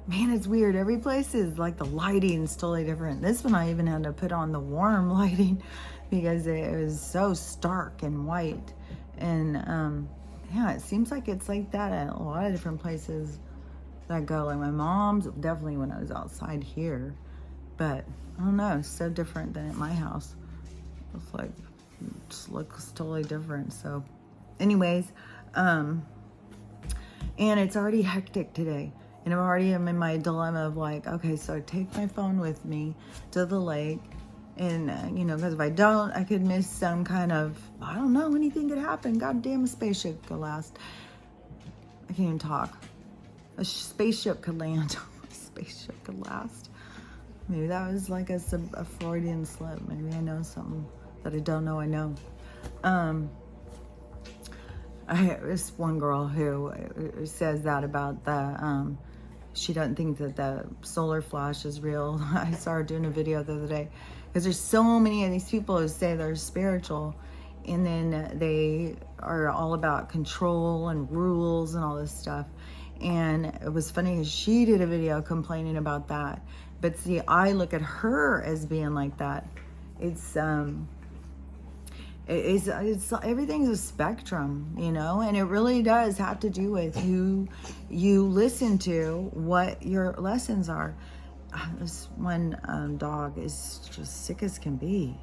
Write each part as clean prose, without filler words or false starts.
Man, it's weird. Every place is like the lighting's totally different. This one I even had to put on the warm lighting because it was so stark and white. And yeah, it seems like it's like that at a lot of different places that I go. Like my mom's, definitely when I was outside here. But I don't know, it's so different than at my house. It's like, it just looks totally different. So anyways, and it's already hectic today. And I'm already in my dilemma of like, okay, so I take my phone with me to the lake. And, you know, because if I don't, I could miss some kind of, I don't know, anything could happen. God damn, a spaceship could last. I can't even talk. A spaceship could land. A spaceship could last. Maybe that was like a Freudian slip. Maybe I know something that I don't know I know. I have this one girl who says that about the, she doesn't think that the solar flash is real. I saw her doing a video the other day. Because there's so many of these people who say they're spiritual. And then they are all about control and rules and all this stuff. And it was funny because she did a video complaining about that. But see, I look at her as being like that. It's everything's a spectrum, you know, and it really does have to do with who you listen to, what your lessons are. This one dog is just sick as can be.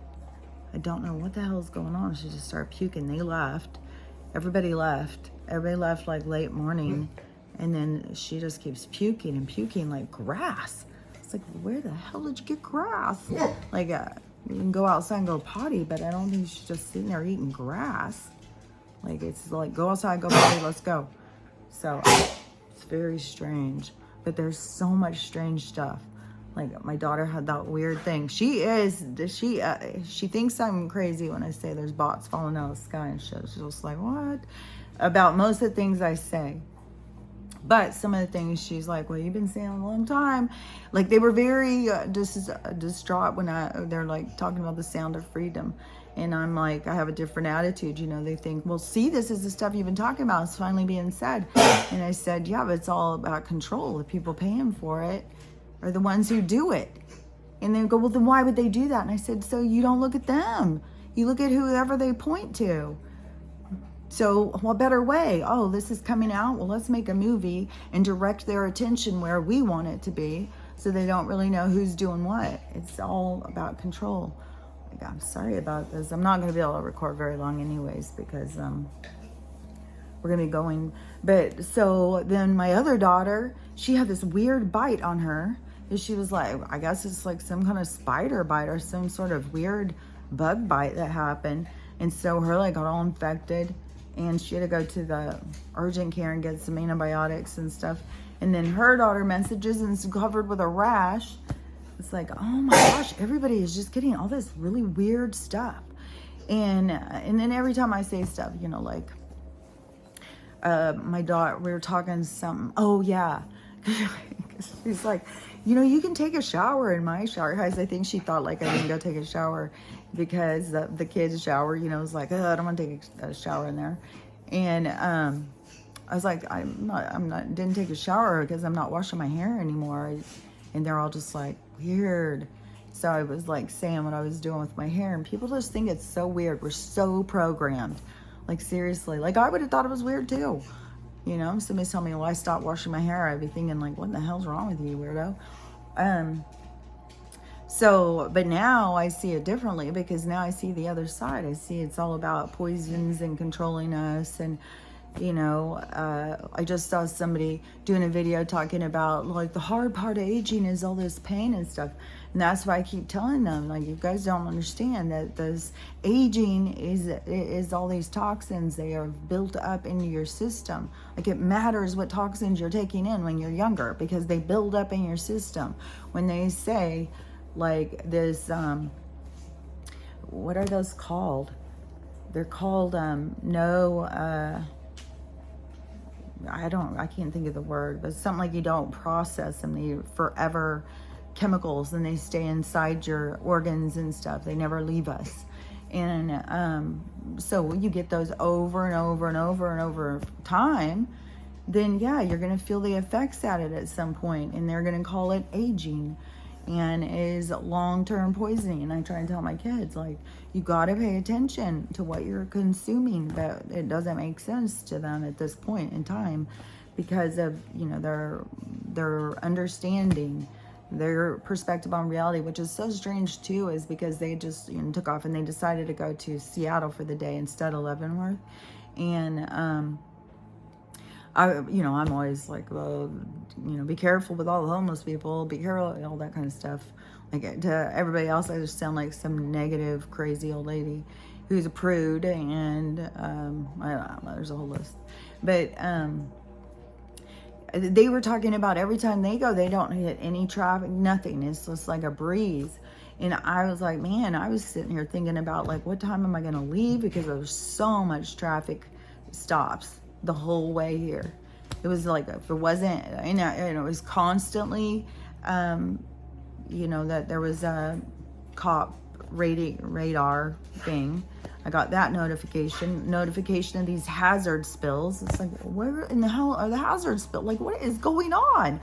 I don't know what the hell is going on. She just started puking. They left. Everybody left. Everybody left like late morning. And then she just keeps puking and puking like grass. It's like, where the hell did you get grass? Like, you can go outside and go potty, but I don't think she's just sitting there eating grass. Like, it's like, go outside, go potty, let's go. So, it's very strange. But there's so much strange stuff. Like, my daughter had that weird thing. She thinks I'm crazy when I say there's bots falling out of the sky and shit. She's just like, what? About most of the things I say. But some of the things she's like, well, you've been saying a long time. Like, they were very distraught when they're like talking about the sound of freedom. And I'm like, I have a different attitude. You know, they think, well, see, this is the stuff you've been talking about. It's finally being said. And I said, yeah, but it's all about control. The people paying for it are the ones who do it. And they go, well, then why would they do that? And I said, so you don't look at them. You look at whoever they point to. So what better way? Oh, this is coming out. Well, let's make a movie and direct their attention where we want it to be so they don't really know who's doing what. It's all about control. Like, I'm sorry about this. I'm not going to be able to record very long anyways because we're going to be going. But so then my other daughter, she had this weird bite on her. And she was like, I guess it's like some kind of spider bite or some sort of weird bug bite that happened. And so her leg got all infected. And she had to go to the urgent care and get some antibiotics and stuff. And then her daughter messages and it's covered with a rash. It's like, oh my gosh, everybody is just getting all this really weird stuff. And then every time I say stuff, you know, like, my daughter, we were talking something. Oh yeah. She's like, you know, you can take a shower in my shower. Guys, I think she thought like I didn't go take a shower because the kids shower, you know, was like, oh, I don't want to take a shower in there. And I was like, didn't take a shower because I'm not washing my hair anymore. And they're all just like, weird. So I was like saying what I was doing with my hair, and people just think it's so weird. We're so programmed. Like, seriously, like I would have thought it was weird too. You know, somebody's telling me, well, I stopped washing my hair. I'd be thinking like, what the hell's wrong with you, weirdo? So, but now I see it differently because now I see the other side. I see it's all about poisons and controlling us. And, you know, I just saw somebody doing a video talking about like the hard part of aging is all this pain and stuff. And that's why I keep telling them, like, you guys don't understand that this aging is all these toxins. They are built up into your system. Like, it matters what toxins you're taking in when you're younger because they build up in your system. When they say, like, this, what are those called? They're called, I can't think of the word, but something like you don't process them. They forever chemicals and they stay inside your organs and stuff. They never leave us. And so you get those over and over and over and over time. then yeah, you're going to feel the effects at it at some point, and they're going to call it aging and is long-term poisoning. And I try and tell my kids, like, you got to pay attention to what you're consuming, but it doesn't make sense to them at this point in time because of, you know, their understanding, their perspective on reality, which is so strange too, is because they just, you know, took off and they decided to go to Seattle for the day instead of Leavenworth. And I'm always like, well, you know, be careful with all the homeless people, be careful, all that kind of stuff. Like, to everybody else, I just sound like some negative, crazy old lady who's a prude, and I don't know, there's a whole list. But they were talking about every time they go, they don't hit any traffic, nothing. It's just like a breeze. And I was like, man, I was sitting here thinking about, like, what time am I going to leave? Because there was so much traffic stops the whole way here. It was like, if it wasn't, and it was constantly, that there was a cop radar thing. I got that notification of these hazard spills. It's like, where in the hell are the hazard spills? Like, what is going on?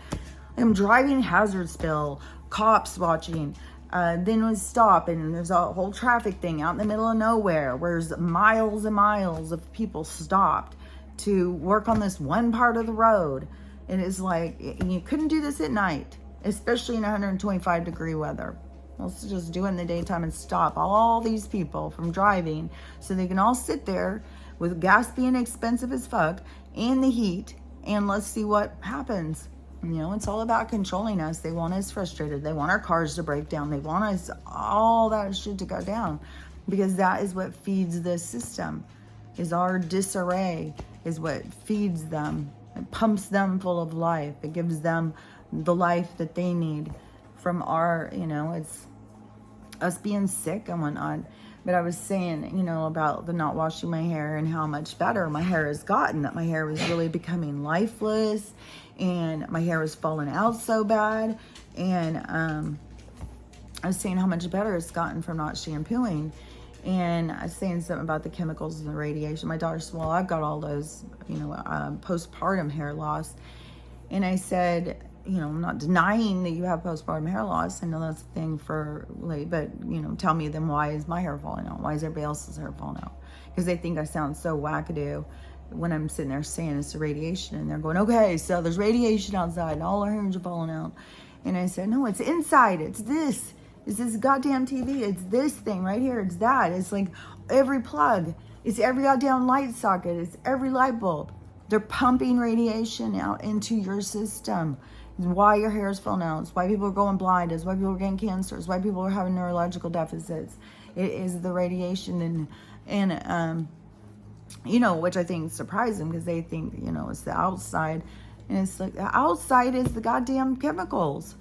I'm driving, hazard spill, cops watching. Then was stop, and there's a whole traffic thing out in the middle of nowhere where there's miles and miles of people stopped to work on this one part of the road. And it's like, you couldn't do this at night, especially in 125 degree weather. Let's just do it in the daytime and stop all these people from driving so they can all sit there with gas being expensive as fuck and the heat, and let's see what happens. You know, it's all about controlling us. They want us frustrated. They want our cars to break down. They want us, all that shit to go down, because that is what feeds this system, is our disarray, is what feeds them. It pumps them full of life. It gives them the life that they need from our, it's us being sick and whatnot. But I was saying, about the not washing my hair and how much better my hair has gotten, that my hair was really becoming lifeless and my hair was falling out so bad. And I was saying how much better it's gotten from not shampooing. And I was saying something about the chemicals and the radiation. My daughter said, well, I've got all those, postpartum hair loss. And I said, I'm not denying that you have postpartum hair loss. I know that's a thing for late, but, tell me then, why is my hair falling out? Why is everybody else's hair falling out? Because they think I sound so wackadoo when I'm sitting there saying it's the radiation, and they're going, okay, so there's radiation outside and all our hairs are falling out. And I said, no, it's inside. It's this. It's this goddamn TV. It's this thing right here. It's that. It's like every plug. It's every goddamn light socket. It's every light bulb. They're pumping radiation out into your system. It's why your hair is falling out. It's why people are going blind. It's why people are getting cancer. It's why people are having neurological deficits. It is the radiation, and which I think is surprising, because they think, it's the outside. And it's like, the outside is the goddamn chemicals.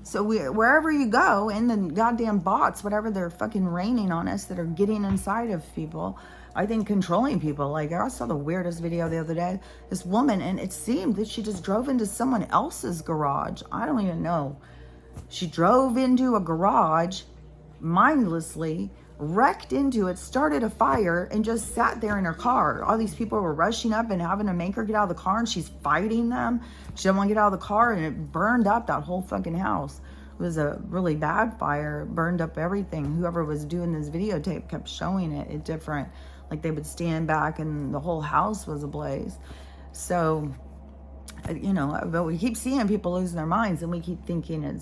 So wherever you go, in the goddamn bots, whatever they're fucking raining on us, that are getting inside of people, I think controlling people. Like, I saw the weirdest video the other day. This woman, and it seemed that she just drove into someone else's garage. I don't even know. She drove into a garage mindlessly, wrecked into it, started a fire, and just sat there in her car. All these people were rushing up and having to make her get out of the car, and she's fighting them. She didn't want to get out of the car, and it burned up that whole fucking house. It was a really bad fire. It burned up everything. Whoever was doing this videotape kept showing it at different, like, they would stand back and the whole house was ablaze. So, but we keep seeing people losing their minds, and we keep thinking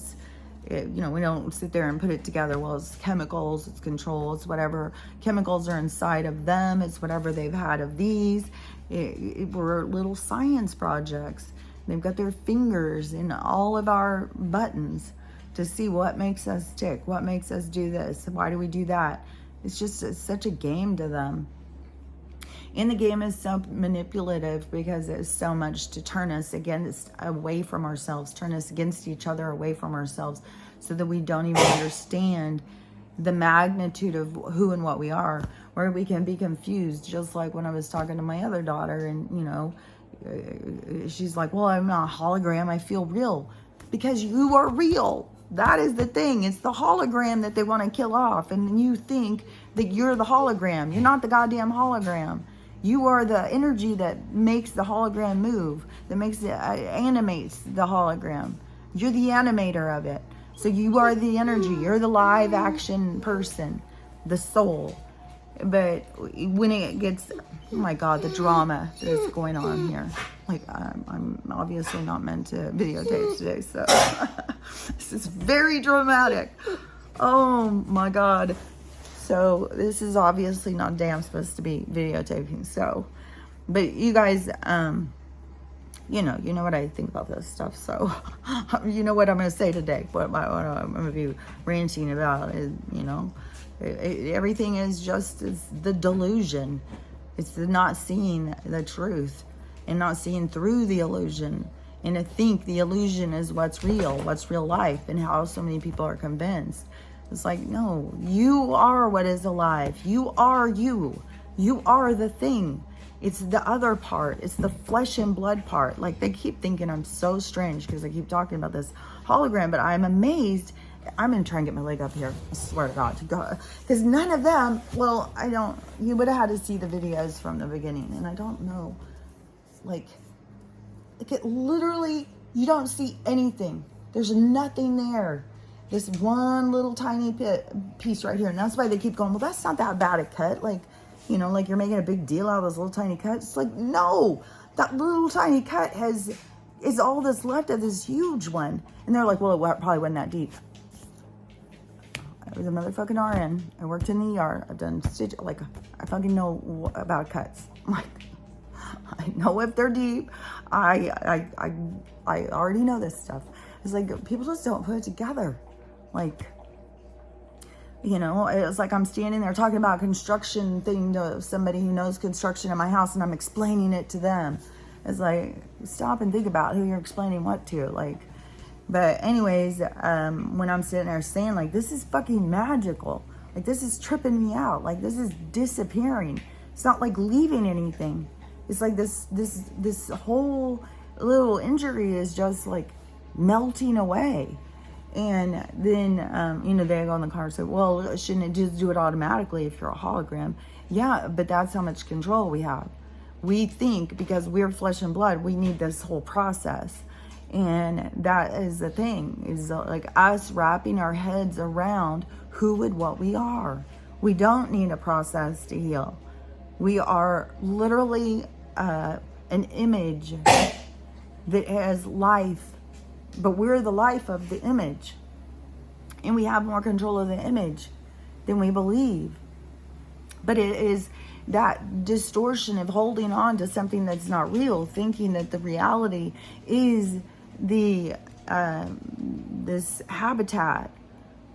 we don't sit there and put it together. Well, it's chemicals, it's control, it's whatever chemicals are inside of them, it's whatever they've had of these. We're little science projects. They've got their fingers in all of our buttons to see what makes us tick, what makes us do this, why do we do that. It's such a game to them. And the game is so manipulative, because it's so much to turn us away from ourselves, turn us against each other, away from ourselves, so that we don't even understand the magnitude of who and what we are, where we can be confused. Just like when I was talking to my other daughter, and, she's like, well, I'm not a hologram, I feel real. Because you are real. That is the thing. It's the hologram that they want to kill off. And you think that you're the hologram. You're not the goddamn hologram. You are the energy that makes the hologram move, that makes it, animates the hologram. You're the animator of it. So you are the energy. You're the live action person, the soul. But when it gets, oh my God, the drama that's going on here. Like, I'm obviously not meant to videotape today, so this is very dramatic. Oh my God. So this is obviously not a day I'm supposed to be videotaping. So, but you guys, you know what I think about this stuff. So, you know what I'm going to say today. What I'm going to be ranting about is, everything is just the delusion. It's the not seeing the truth and not seeing through the illusion. And to think the illusion is what's real life, and how so many people are convinced. It's like, no, you are what is alive. You are you. You are the thing. It's the other part. It's the flesh and blood part. Like, they keep thinking I'm so strange because I keep talking about this hologram, but I'm amazed. I'm going to try and get my leg up here. I swear to God. Because none of them, well, you would have had to see the videos from the beginning. And I don't know. Like it literally, you don't see anything. There's nothing there. This one little tiny piece right here. And that's why they keep going, well, that's not that bad a cut. Like, like you're making a big deal out of those little tiny cuts. It's like, no, that little tiny cut is all that's left of this huge one. And they're like, well, it probably wasn't that deep. I was a motherfucking RN. I worked in the ER. I've done stitch, like, I fucking know about cuts. Like, I know if they're deep. I already know this stuff. It's like, people just don't put it together. Like, it's like I'm standing there talking about a construction thing to somebody who knows construction in my house, and I'm explaining it to them. It's like, stop and think about who you're explaining what to. Like, but anyways, when I'm sitting there saying, like, this is fucking magical. Like, this is tripping me out. Like, this is disappearing. It's not like leaving anything. It's like this whole little injury is just like melting away. And then, they go in the car and say, well, shouldn't it just do it automatically if you're a hologram? Yeah, but that's how much control we have. We think because we're flesh and blood, we need this whole process. And that is the thing, is like us wrapping our heads around who and what we are. We don't need a process to heal. We are literally an image that has life. But we're the life of the image. And we have more control of the image than we believe. But it is that distortion of holding on to something that's not real, thinking that the reality is the this habitat,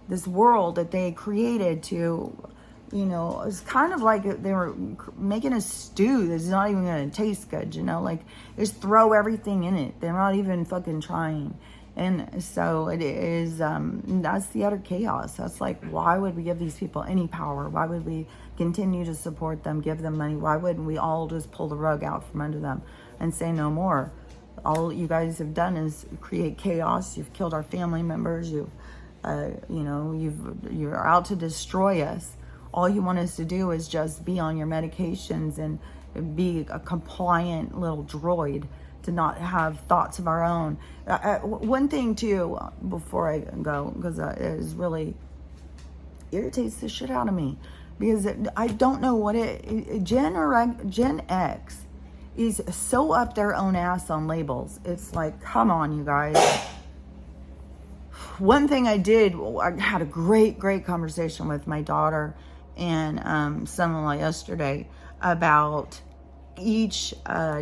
this world that they created to, it's kind of like they were making a stew that's not even going to taste good, like, just throw everything in it. They're not even fucking trying. And so it is, that's the utter chaos. That's like, why would we give these people any power? Why would we continue to support them, give them money? Why wouldn't we all just pull the rug out from under them and say no more? All you guys have done is create chaos. You've killed our family members. You're out to destroy us. All you want us to do is just be on your medications and be a compliant little droid, to not have thoughts of our own. One thing too, before I go, because it is really irritates the shit out of me, because I don't know what Gen X is so up their own ass on labels. It's like, come on, you guys. One thing I had a great conversation with my daughter and son-in-law yesterday about each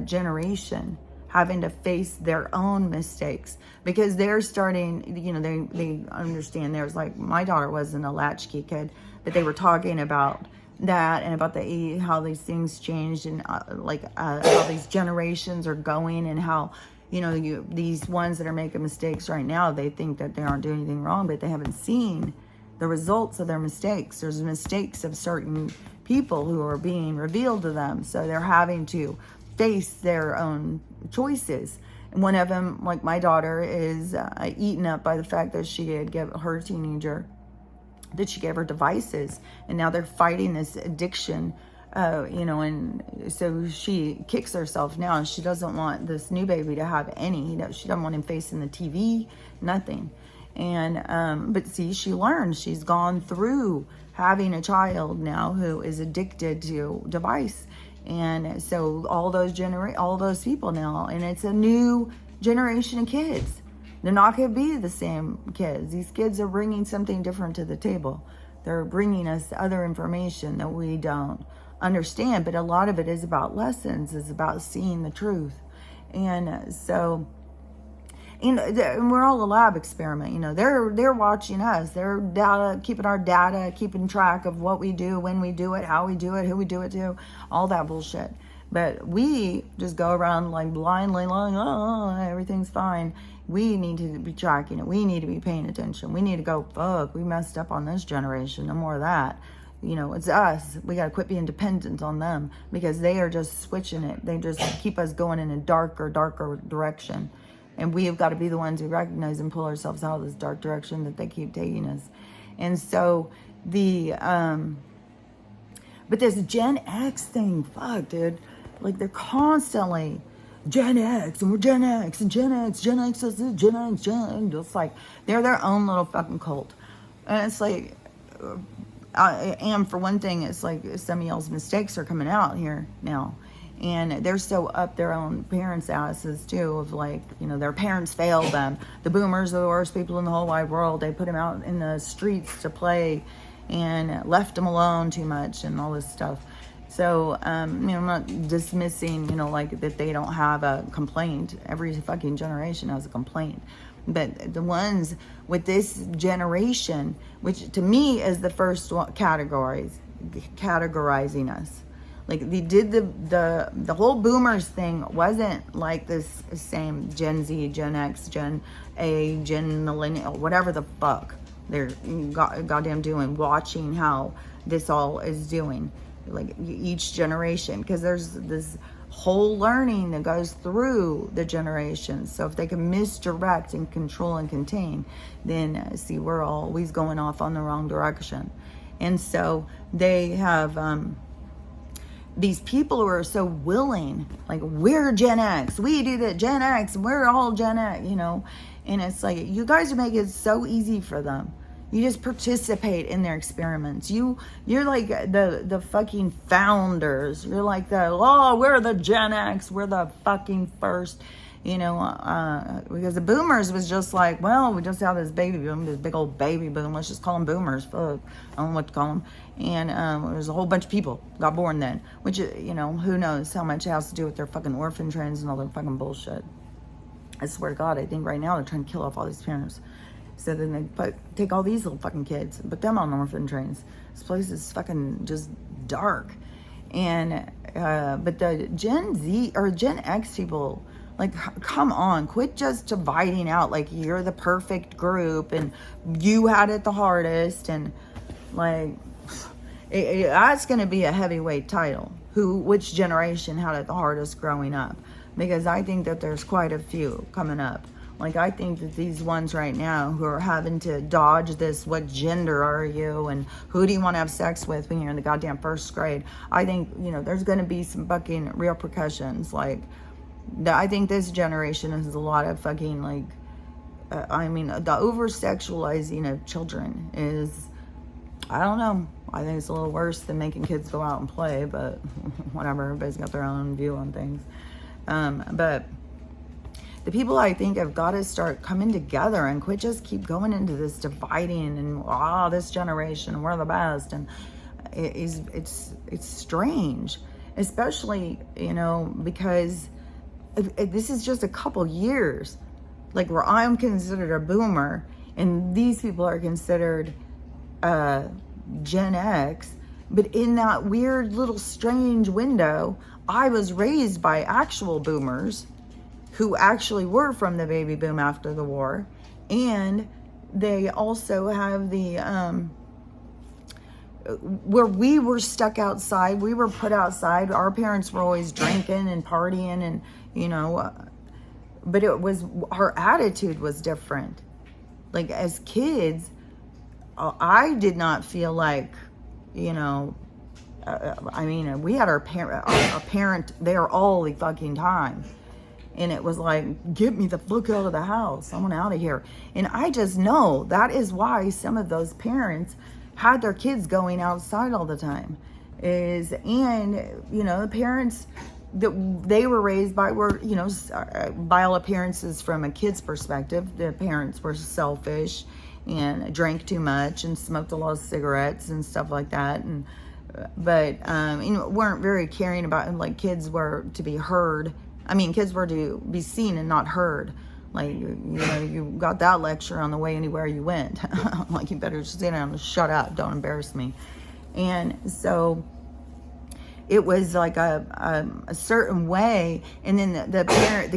generation having to face their own mistakes, because they're starting, they understand. There's like, my daughter wasn't a latchkey kid, but they were talking about that and about how these things changed, and how these generations are going, and how, these ones that are making mistakes right now, they think that they aren't doing anything wrong, but they haven't seen the results of their mistakes. There's mistakes of certain people who are being revealed to them, so they're having to face their own choices. And one of them, like my daughter, is eaten up by the fact that she had given her teenager, that she gave her devices, and now they're fighting this addiction you know, and so she kicks herself now, and she doesn't want this new baby to have any, she doesn't want him facing the TV, nothing. And but see, she learned, she's gone through having a child now who is addicted to device. And so all those people now, and it's a new generation of kids. They're not going to be the same kids. These kids are bringing something different to the table. They're bringing us other information that we don't understand, but a lot of it is about lessons, is about seeing the truth. And so, you know, and we're all a lab experiment. You know, they're watching us. They're keeping our data, keeping track of what we do, when we do it, how we do it, who we do it to, all that bullshit. But we just go around like blindly, like, oh, everything's fine. We need to be tracking it. We need to be paying attention. We need to go, fuck, we messed up on this generation. No more of that. You know, it's us. We got to quit being dependent on them, because they are just switching it. They just keep us going in a darker direction. And we have got to be the ones who recognize and pull ourselves out of this dark direction that they keep taking us. And so but this Gen X thing, fuck, dude. Like, they're constantly Gen X, and we're Gen X, and Gen X is this, Gen X, it's like, they're their own little fucking cult. And it's like, and for one thing, it's like some of y'all's mistakes are coming out here now. And they're so up their own parents' asses, too, of like, you know, their parents failed them. The boomers are the worst people in the whole wide world. They put them out in the streets to play and left them alone too much and all this stuff. So, you know, I'm not dismissing, you know, like that they don't have a complaint. Every fucking generation has a complaint. But the ones with this generation, which to me is the first one, categorizing us. Like, they did the whole boomers thing wasn't like this same Gen Z, Gen X, Gen A, Gen Millennial, whatever the fuck they're goddamn doing, watching how this all is doing, like each generation, because there's this whole learning that goes through the generations. So if they can misdirect and control and contain, then see, we're always going off on the wrong direction. And so they have these people who are so willing, like, we're Gen X, we do that, Gen X, we're all Gen X, you know. And it's like, you guys make it so easy for them. You just participate in their experiments. You're like the fucking founders. You're like we're the Gen X. We're the fucking first, you know, because the boomers was just like, well, we just had this baby boom, this big old baby boom. Let's just call them boomers. Fuck, I don't know what to call them. And there's a whole bunch of people got born then, which, you know, who knows how much it has to do with their fucking orphan trains and all their fucking bullshit. I swear to God, I think right now they're trying to kill off all these parents. So then they take all these little fucking kids and put them on orphan trains. This place is fucking just dark. And but the Gen Z or Gen X people, like, come on, quit just dividing out like you're the perfect group and you had it the hardest, and like that's going to be a heavyweight title. Which generation had it the hardest growing up? Because I think that there's quite a few coming up. Like, I think that these ones right now who are having to dodge this, what gender are you, and who do you want to have sex with when you're in the goddamn first grade? I think, you know, there's going to be some fucking repercussions. Like, I think this generation has a lot of fucking, like, I mean, the over-sexualizing of children is, I don't know. I think it's a little worse than making kids go out and play, but whatever. Everybody's got their own view on things. But the people, I think, have got to start coming together and quit just keep going into this dividing and this generation, we're the best. And it's strange, especially, you know, because this is just a couple years, like, where I'm considered a boomer and these people are considered Gen X. But in that weird little strange window, I was raised by actual boomers who actually were from the baby boom after the war. And they also have the, where we were stuck outside, we were put outside. Our parents were always drinking and partying and, you know, but our attitude was different. Like, as kids, I did not feel like, you know, I mean, we had our parent there all the fucking time. And it was like, get me the fuck out of the house. I want out of here. And I just know that is why some of those parents had their kids going outside all the time. The parents that they were raised by were, by all appearances from a kid's perspective, the parents were selfish and drank too much and smoked a lot of cigarettes and stuff like that. But weren't very caring about, like, kids were to be heard. I mean, kids were to be seen and not heard. Like, you got that lecture on the way anywhere you went. Like, you better sit down and shut up. Don't embarrass me. And so it was like a certain way. And then the parent,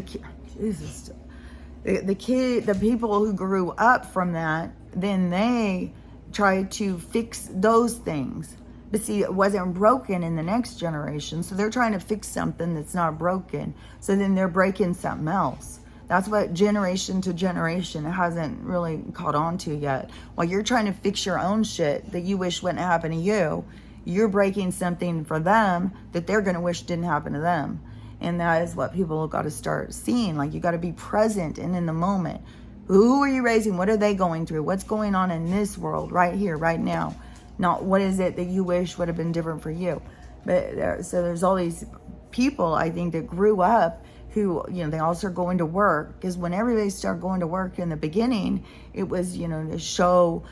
the people who grew up from that, then they tried to fix those things. But see, it wasn't broken in the next generation. So they're trying to fix something that's not broken. So then they're breaking something else. That's what generation to generation hasn't really caught on to yet. While you're trying to fix your own shit that you wish wouldn't happen to you, you're breaking something for them that they're going to wish didn't happen to them. And that is what people have got to start seeing. Like, you got to be present and in the moment. Who are you raising? What are they going through? What's going on in this world right here, right now? Not what is it that you wish would have been different for you. But so there's all these people, I think, that grew up who, they all start going to work. Because when everybody started going to work in the beginning, it was, to show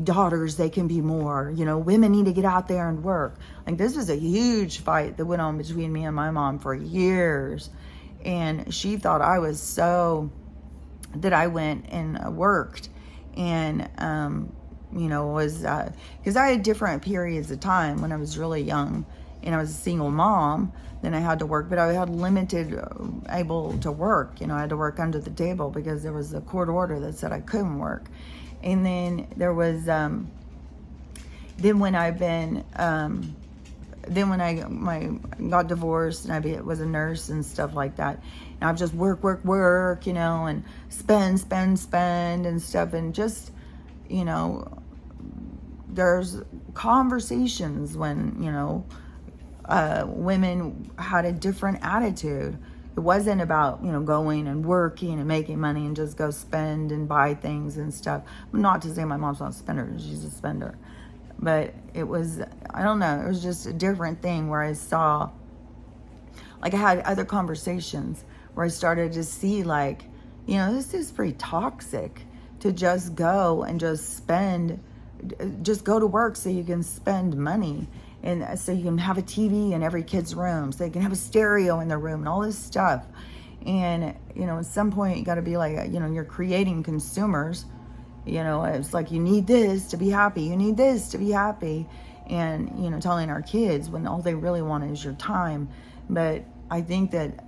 daughters they can be more. Women need to get out there and work. Like, this was a huge fight that went on between me and my mom for years. And she thought I was so, that I went and worked. And, was, because I had different periods of time when I was really young and I was a single mom, then I had to work, but I had limited able to work. I had to work under the table because there was a court order that said I couldn't work. And then there was, then when I got divorced and I was a nurse and stuff like that, and I would just work, and spend and stuff, and just, there's conversations when, women had a different attitude. It wasn't about, going and working and making money and just go spend and buy things and stuff. Not to say my mom's not a spender, she's a spender. But it was, I don't know, it was just a different thing where I saw, like, I had other conversations where I started to see, like, this is pretty toxic to just go and just go to work so you can spend money. And so you can have a TV in every kid's room, so you can have a stereo in their room and all this stuff. And, at some point you got to be like, you're creating consumers. It's like, you need this to be happy. You need this to be happy. And, telling our kids when all they really want is your time. But I think that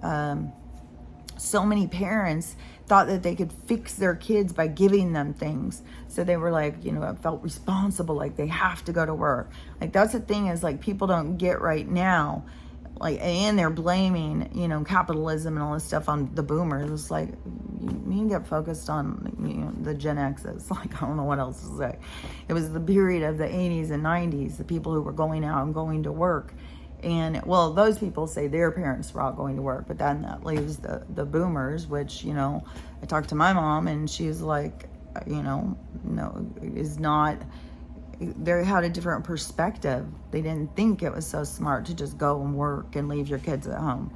so many parents thought that they could fix their kids by giving them things. So they were like, felt responsible, like they have to go to work. Like, that's the thing, is like, people don't get right now, like, and they're blaming, capitalism and all this stuff on the boomers. It's like, you need to get focused on, the Gen X's. Like, I don't know what else to say. It was the period of the 80s and 90s, the people who were going out and going to work. And, well, those people say their parents were out going to work, but then that leaves the boomers, which, I talked to my mom, and she's like, no, is not, they had a different perspective. They didn't think it was so smart to just go and work and leave your kids at home.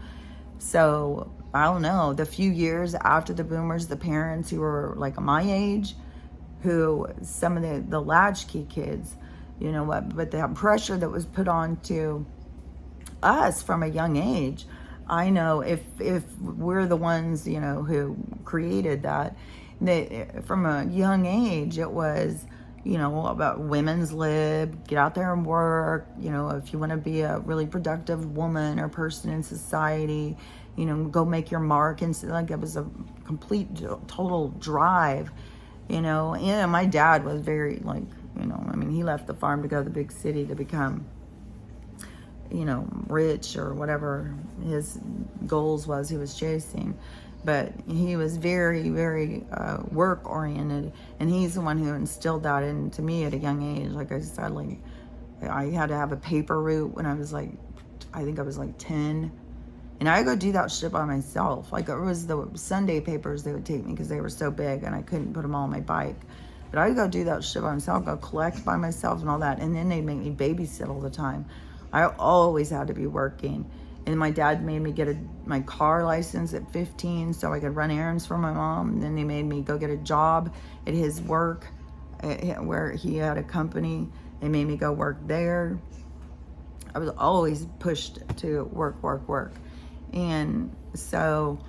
So, I don't know, the few years after the boomers, the parents who were like my age, who some of the latchkey kids, but the pressure that was put on to us from a young age, I know if we're the ones, who created that from a young age, it was, about women's lib, get out there and work, if you want to be a really productive woman or person in society, go make your mark. And so, like, it was a complete, total drive, and my dad was very, like, he left the farm to go to the big city to become, rich or whatever his goals was he was chasing. But he was very, very work oriented, and he's the one who instilled that into me at a young age. Like I said, like, I had to have a paper route when I was like, I think I was like 10. And I would go do that shit by myself. Like, it was the Sunday papers they would take me because they were so big and I couldn't put them all on my bike. But I would go do that shit by myself, go collect by myself and all that. And then they'd make me babysit all the time. I always had to be working. And my dad made me get my car license at 15 so I could run errands for my mom. And then they made me go get a job at his work where he had a company. They made me go work there. I was always pushed to work, work, work. And so,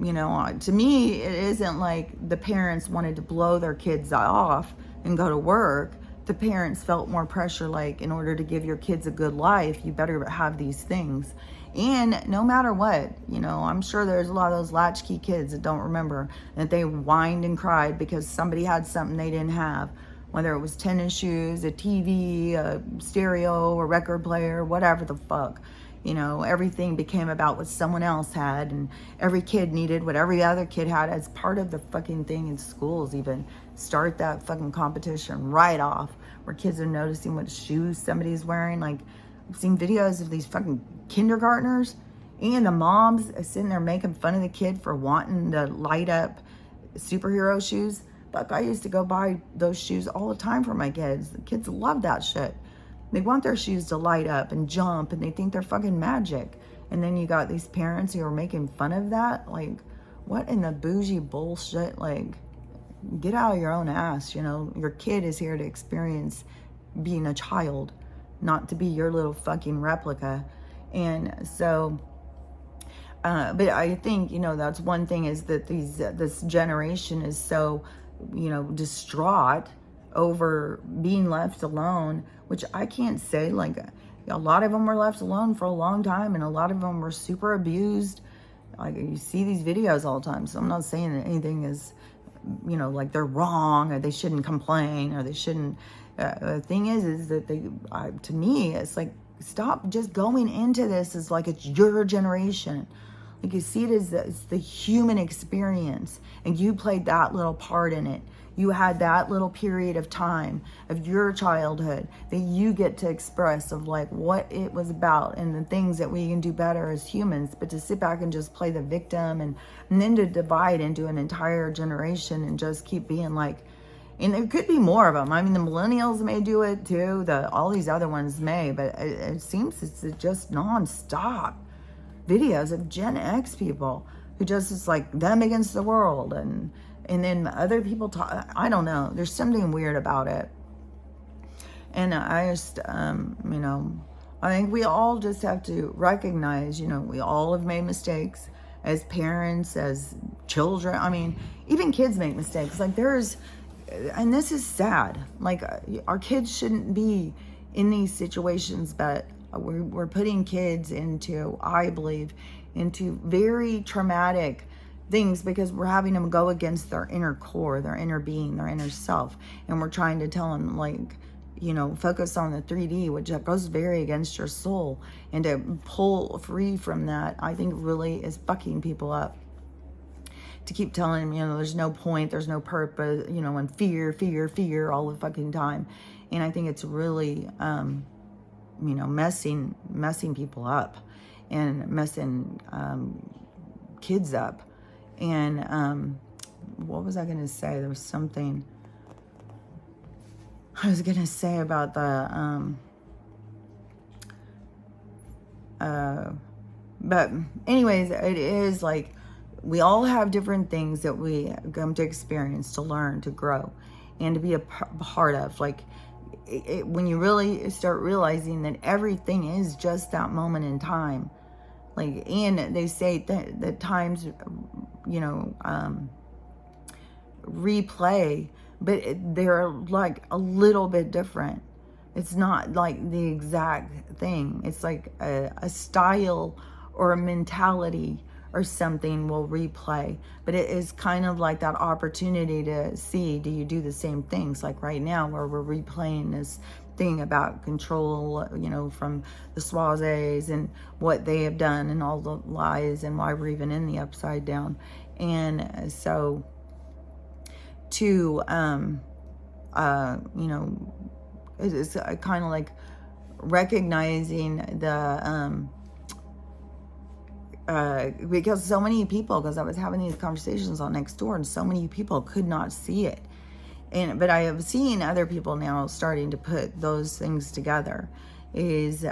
you know, to me, it isn't like the parents wanted to blow their kids off and go to work. The parents felt more pressure, like, in order to give your kids a good life, you better have these things. And no matter what, you know, I'm sure there's a lot of those latchkey kids that don't remember that they whined and cried because somebody had something they didn't have, whether it was tennis shoes, a TV, a stereo, a record player, whatever the fuck. You know, everything became about what someone else had, and every kid needed what every other kid had as part of the fucking thing in schools. Even start that fucking competition right off, where kids are noticing what shoes somebody's wearing. Like, I've seen videos of these fucking kindergartners and the moms sitting there making fun of the kid for wanting to light up superhero shoes. Fuck, I used to go buy those shoes all the time for my kids. The kids love that shit. They want their shoes to light up and jump, and they think they're fucking magic. And then you got these parents who are making fun of that. Like, what in the bougie bullshit? Like, get out of your own ass, you know? Your kid is here to experience being a child, not to be your little fucking replica. And so, but I think, you know, that's one thing, is that this generation is so, you know, distraught over being left alone, which I can't say. Like, a lot of them were left alone for a long time, and a lot of them were super abused. Like, you see these videos all the time, so I'm not saying that anything is, you know, like they're wrong or they shouldn't complain or they shouldn't. The thing is that to me, it's like, stop just going into this as like it's your generation. Like, you see it as it's the human experience, and you played that little part in it. You had that little period of time of your childhood that you get to express, of like what it was about and the things that we can do better as humans. But to sit back and just play the victim, and then to divide into an entire generation and just keep being like, and there could be more of them. I mean, the millennials may do it too. All these other ones may, but it seems it's just nonstop videos of Gen X people who just is like them against the world, and then other people talk. I don't know. There's something weird about it. And I just, you know, I think we all just have to recognize, you know, we all have made mistakes as parents, as children. I mean, even kids make mistakes. Like, and this is sad. Like, our kids shouldn't be in these situations, but we're putting kids into, I believe, into very traumatic things because we're having them go against their inner core, their inner being, their inner self. And we're trying to tell them, like, you know, focus on the 3D, which goes very against your soul. And to pull free from that, I think really is fucking people up. To keep telling them, you know, there's no point, there's no purpose, you know, and fear all the fucking time. And I think it's really, you know, messing people up and messing kids up. And what was I going to say? There was something I was going to say about the, but anyways, it is like, we all have different things that we come to experience, to learn, to grow, and to be a part of. Like, when you really start realizing that everything is just that moment in time. Like, and they say that times, you know, replay, but they're like a little bit different. It's not like the exact thing. It's like a style or a mentality or something will replay, but it is kind of like that opportunity to see, do you do the same things? Like right now, where we're replaying this thing about control, you know, from the Swazes and what they have done and all the lies and why we're even in the upside down. And so to, you know, it's kind of like recognizing the because so many people, because I was having these conversations on Nextdoor, and so many people could not see it. But I have seen other people now starting to put those things together. Is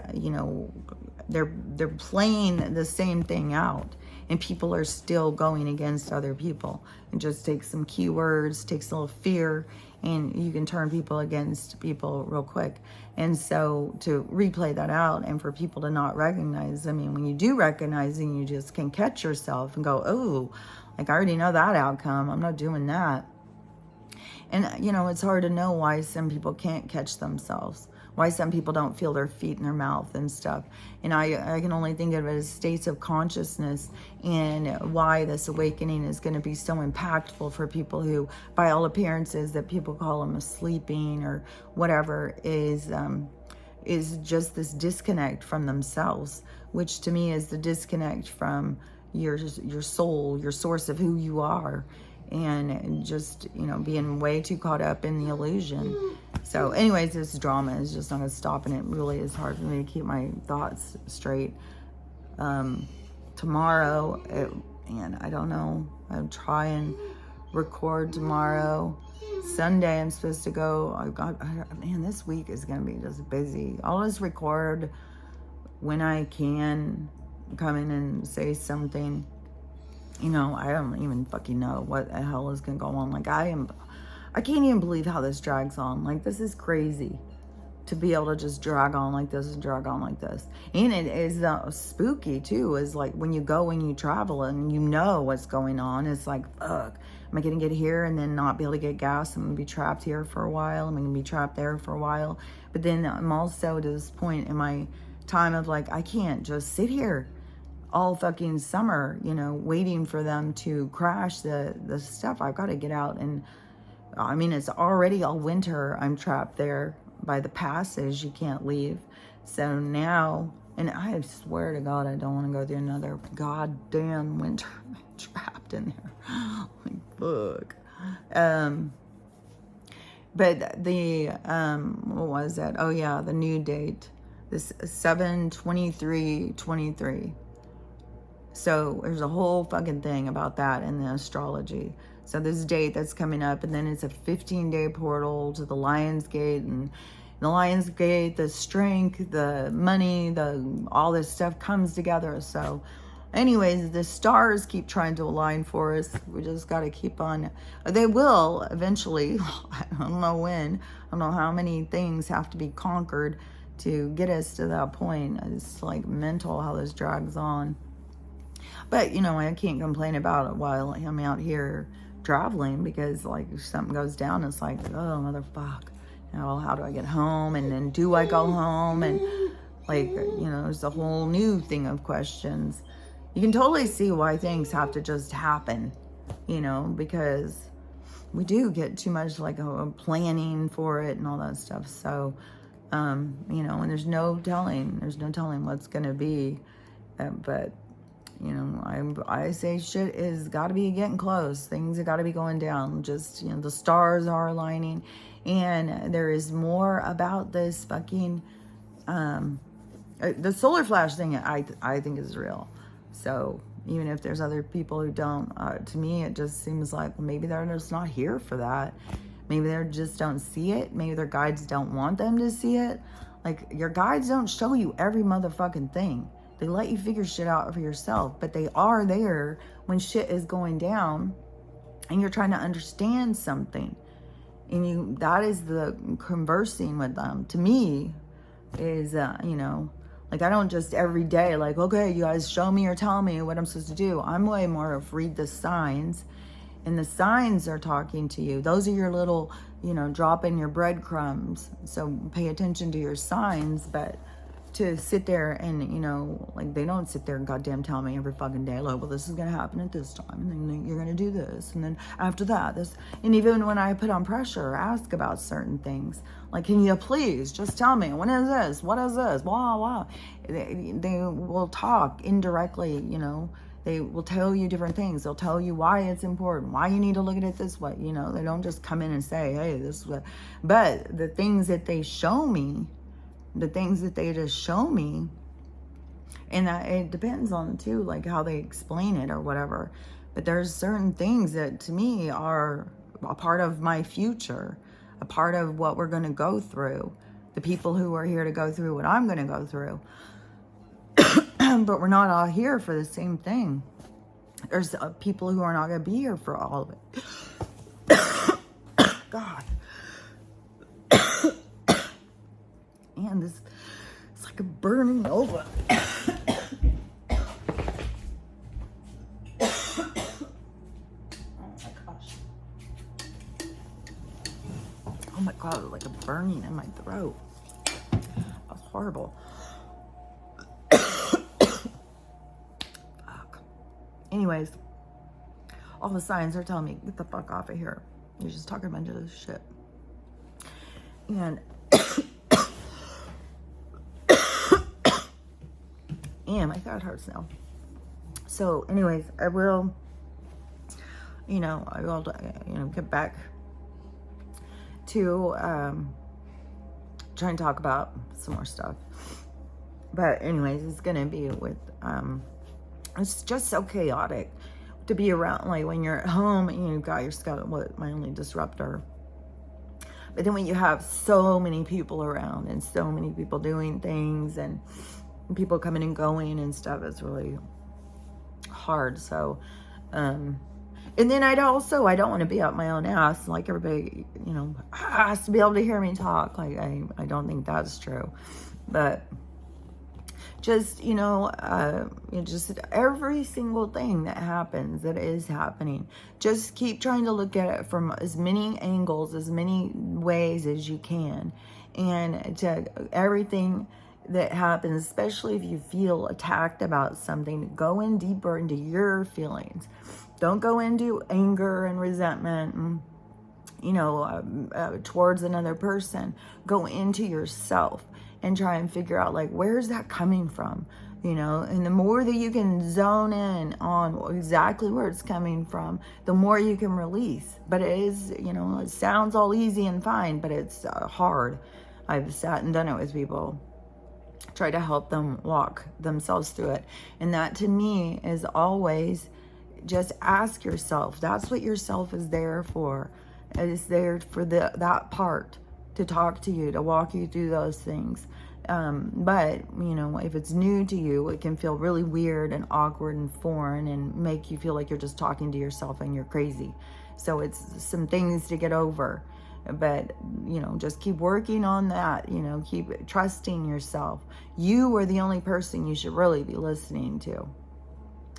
they're playing the same thing out, and people are still going against other people. It just takes some keywords, takes a little fear, and you can turn people against people real quick. And so to replay that out and for people to not recognize, I mean, when you do recognize it, you just can catch yourself and go, oh, like I already know that outcome. I'm not doing that. And, it's hard to know why some people can't catch themselves, why some people don't feel their feet in their mouth and stuff. And I can only think of it as states of consciousness, and why this awakening is going to be so impactful for people who, by all appearances, that people call them sleeping or whatever, is just this disconnect from themselves, which to me is the disconnect from your soul, your source of who you are. And just, being way too caught up in the illusion. So anyways, this drama is just not going to stop, and it really is hard for me to keep my thoughts straight. Tomorrow, and I don't know, I'll try and record tomorrow. Sunday, I'm supposed to go. This week is going to be just busy. I'll just record when I can, come in and say something. I don't even fucking know what the hell is going to go on. Like, I can't even believe how this drags on. Like, this is crazy to be able to just drag on like this and drag on like this. And it is spooky, too, is like when you go and you travel and you know what's going on. It's like, fuck, am I going to get here and then not be able to get gas? I'm going to be trapped here for a while. I'm going to be trapped there for a while. But then I'm also to this point in my time of like, I can't just sit here all fucking summer, waiting for them to crash the stuff. I've got to get out. And I mean, it's already all winter. I'm trapped there by the passage. You can't leave. So now, and I swear to God, I don't want to go through another goddamn winter. I'm trapped in there. Like, fuck. But the, what was that? Oh yeah, the new date. This 7/23/23. So there's a whole fucking thing about that in the astrology. So this date that's coming up, and then it's a 15-day portal to the Lion's Gate, and the Lion's Gate, the strength, the money, all this stuff comes together. So anyways, the stars keep trying to align for us. We just got to keep on. They will eventually. I don't know when. I don't know how many things have to be conquered to get us to that point. It's like mental how this drags on. But, I can't complain about it while I'm out here traveling, because, like, if something goes down, it's like, oh, motherfuck. How do I get home? And then do I go home? And, like, there's a whole new thing of questions. You can totally see why things have to just happen, because we do get too much, like, planning for it and all that stuff. So, and there's no telling what's going to be. But I say shit is got to be getting close. Things have got to be going down. Just, the stars are aligning. And there is more about this fucking, the solar flash thing I think is real. So even if there's other people who don't, to me, it just seems like maybe they're just not here for that. Maybe they just don't see it. Maybe their guides don't want them to see it. Like, your guides don't show you every motherfucking thing. They let you figure shit out for yourself, but they are there when shit is going down and you're trying to understand something. And that is the conversing with them. To me, is, like, I don't just every day, like, okay, you guys show me or tell me what I'm supposed to do. I'm way more of read the signs. And the signs are talking to you. Those are your little, drop in your breadcrumbs. So pay attention to your signs, but to sit there and, like, they don't sit there and goddamn tell me every fucking day, like, well, this is going to happen at this time, and then you're going to do this, and then after that, this. And even when I put on pressure or ask about certain things, like, can you please just tell me, when is this? What is this? Blah, blah. They will talk indirectly, They will tell you different things. They'll tell you why it's important, why you need to look at it this way. You know, they don't just come in and say, hey, this is what. But the things that they show me, the things that they just show me, and that it depends on too, like how they explain it or whatever. But there's certain things that to me are a part of my future, a part of what we're going to go through. The people who are here to go through what I'm going to go through. But we're not all here for the same thing. There's people who are not going to be here for all of it. God. And this, it's like a burning over. Oh my God, like a burning in my throat. That's horrible. Fuck. Anyways, all the signs are telling me, get the fuck off of here. You're just talking a bunch of this shit. And and my throat hurts now. So anyways, I will, get back to try and talk about some more stuff. But anyways, it's gonna be with it's just so chaotic to be around, like when you're at home and you've got your my only disruptor. But then when you have so many people around and so many people doing things and people coming and going and stuff, it's really hard. So and then I don't want to be up my own ass like everybody, has to be able to hear me talk. Like I don't think that's true. But just, just every single thing that happens, that is happening, just keep trying to look at it from as many angles, as many ways as you can. And to everything that happens, especially if you feel attacked about something, go in deeper into your feelings. Don't go into anger and resentment, towards another person. Go into yourself and try and figure out, like, where's that coming from? And the more that you can zone in on exactly where it's coming from, the more you can release. But it is, it sounds all easy and fine, but it's hard. I've sat and done it with people. Try to help them walk themselves through it. And that to me is always just ask yourself. That's what yourself is there for. It is there for that part, to talk to you, to walk you through those things. But if it's new to you, it can feel really weird and awkward and foreign and make you feel like you're just talking to yourself and you're crazy. So it's some things to get over. But, just keep working on that, keep trusting yourself. You are the only person you should really be listening to.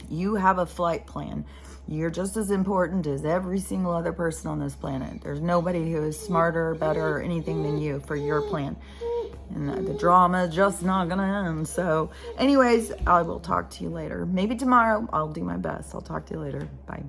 You have a flight plan. You're just as important as every single other person on this planet. There's nobody who is smarter, better, or anything than you for your plan. And the drama is just not going to end. So anyways, I will talk to you later. Maybe tomorrow. I'll do my best. I'll talk to you later. Bye.